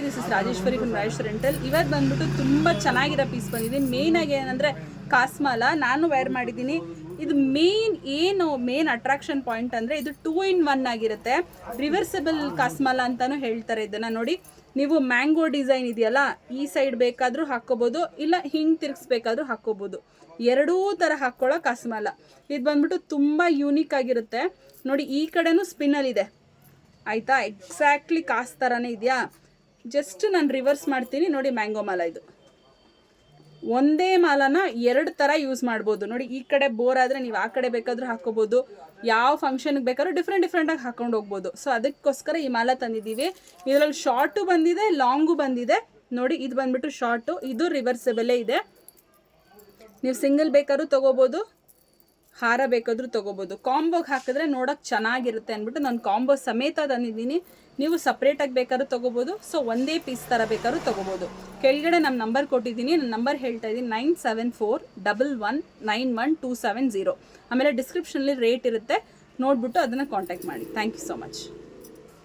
This is Rajeshwari from Rajesh rental. ಇವತ್ತು ಬಂದ್ಬಿಟ್ಟು ತುಂಬ ಚೆನ್ನಾಗಿರೋ ಪೀಸ್ ಬಂದಿದೆ. ಮೇಯ್ನಾಗಿ ಏನಂದರೆ ಕಾಸ್ಮಾಲ ನಾನು ವೇರ್ ಮಾಡಿದ್ದೀನಿ. ಇದು ಮೇನ್ ಅಟ್ರಾಕ್ಷನ್ ಪಾಯಿಂಟ್ ಅಂದರೆ ಇದು 2 in 1 ಆಗಿರುತ್ತೆ. ರಿವರ್ಸಬಲ್ ಕಾಸ್ಮಾಲ ಅಂತಲೂ ಹೇಳ್ತಾರೆ ಇದನ್ನು. ನೋಡಿ, ನೀವು ಮ್ಯಾಂಗೋ ಡಿಸೈನ್ ಇದೆಯಲ್ಲ, ಈ ಸೈಡ್ ಬೇಕಾದರೂ ಹಾಕ್ಕೋಬೋದು, ಇಲ್ಲ ಹಿಂಗೆ ತಿರ್ಗಿಸ್ಬೇಕಾದ್ರೂ ಹಾಕ್ಕೋಬೋದು. ಎರಡೂ ಥರ ಹಾಕ್ಕೊಳ್ಳೋ ಕಾಸ್ಮಾಲ. ಇದು ಬಂದ್ಬಿಟ್ಟು ತುಂಬ ಯೂನಿಕ್ ಆಗಿರುತ್ತೆ. ನೋಡಿ, ಈ ಕಡೆನೂ ಸ್ಪಿನ್ನಲ್ಲಿದೆ ಆಯಿತಾ, ಎಕ್ಸಾಕ್ಟ್ಲಿ ಕಾಸ್ ಥರನೇ ಇದೆಯಾ. ಜಸ್ಟ್ ನಾನು ರಿವರ್ಸ್ ಮಾಡ್ತೀನಿ ನೋಡಿ. ಮ್ಯಾಂಗೋ ಮಾಲ ಇದು ಒಂದೇ ಮಾಲನ 2 ಥರ ಯೂಸ್ ಮಾಡ್ಬೋದು. ನೋಡಿ, ಈ ಕಡೆ ಬೋರ್ ಆದರೆ ನೀವು ಆ ಕಡೆ ಬೇಕಾದರೂ ಹಾಕ್ಕೋಬೋದು. ಯಾವ ಫಂಕ್ಷನ್ಗೆ ಬೇಕಾದ್ರೂ ಡಿಫ್ರೆಂಟಾಗಿ ಹಾಕ್ಕೊಂಡು ಹೋಗ್ಬೋದು. ಸೊ ಅದಕ್ಕೋಸ್ಕರ ಈ ಮಾಲ ತಂದಿದ್ದೀವಿ. ಇದರಲ್ಲಿ ಶಾರ್ಟು ಬಂದಿದೆ, ಲಾಂಗು ಬಂದಿದೆ. ನೋಡಿ, ಇದು ಬಂದ್ಬಿಟ್ಟು ಶಾರ್ಟು, ಇದು ರಿವರ್ಸಬಲೇ ಇದೆ. ನೀವು ಸಿಂಗಲ್ ಬೇಕಾದ್ರೂ ತೊಗೋಬೋದು, ಹಾರ ಬೇಕಾದರೂ ತೊಗೋಬೋದು. ಕಾಂಬೋಗೆ ಹಾಕಿದ್ರೆ ನೋಡೋಕೆ ಚೆನ್ನಾಗಿರುತ್ತೆ ಅಂದ್ಬಿಟ್ಟು ನಾನು ಕಾಂಬೋ ಸಮೇತ ತಂದಿದ್ದೀನಿ. ನೀವು ಸಪ್ರೇಟಾಗಿ ಬೇಕಾದ್ರೂ ತೊಗೋಬೋದು. ಸೊ ಒಂದೇ ಪೀಸ್ ಥರ ಬೇಕಾದ್ರೂ ತೊಗೋಬೋದು. ಕೆಳಗಡೆ ನಮ್ಮ ನಂಬರ್ ಕೊಟ್ಟಿದ್ದೀನಿ. ನನ್ನ ನಂಬರ್ ಹೇಳ್ತಾ ಇದ್ದೀನಿ 9741191270. ಆಮೇಲೆ ಡಿಸ್ಕ್ರಿಪ್ಷನಲ್ಲಿ ರೇಟ್ ಇರುತ್ತೆ, ನೋಡಿಬಿಟ್ಟು ಅದನ್ನು ಕಾಂಟ್ಯಾಕ್ಟ್ ಮಾಡಿ. Thank you so much.